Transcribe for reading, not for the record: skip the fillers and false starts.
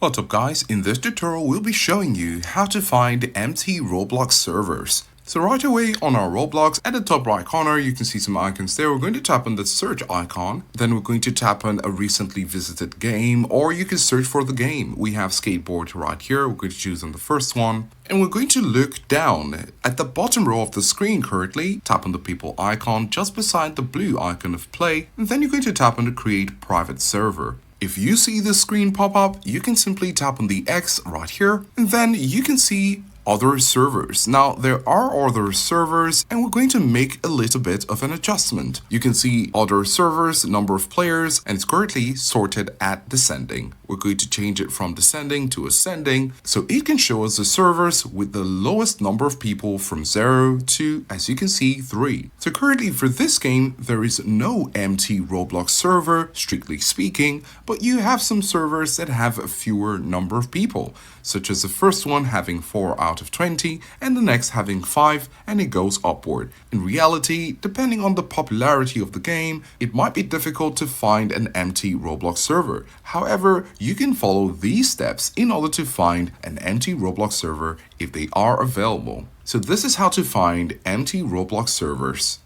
What's up guys, in this tutorial we'll be showing you how to find empty Roblox servers. So right away on our Roblox, at the top right corner you can see some icons there. We're going to tap on the search icon, then we're going to tap on a recently visited game, or you can search for the game. We have skateboard right here, we're going to choose on the first one. And we're going to look down at the bottom row of the screen currently, tap on the people icon just beside the blue icon of play, and then you're going to tap on the create private server. If you see the screen pop up, you can simply tap on the X right here, and then you can see other servers. Now, there are other servers, and we're going to make a little bit of an adjustment. You can see other servers, number of players, and it's currently sorted at descending. We're going to change it from descending to ascending, so it can show us the servers with the lowest number of people from 0 to, as you can see, 3. So currently for this game, there is no empty Roblox server, strictly speaking, but you have some servers that have a fewer number of people, such as the first one having 4 out of 20 and the next having 5, and it goes upward. In reality, depending on the popularity of the game, it might be difficult to find an empty Roblox server. However, you can follow these steps in order to find an empty Roblox server if they are available. So this is how to find empty Roblox servers.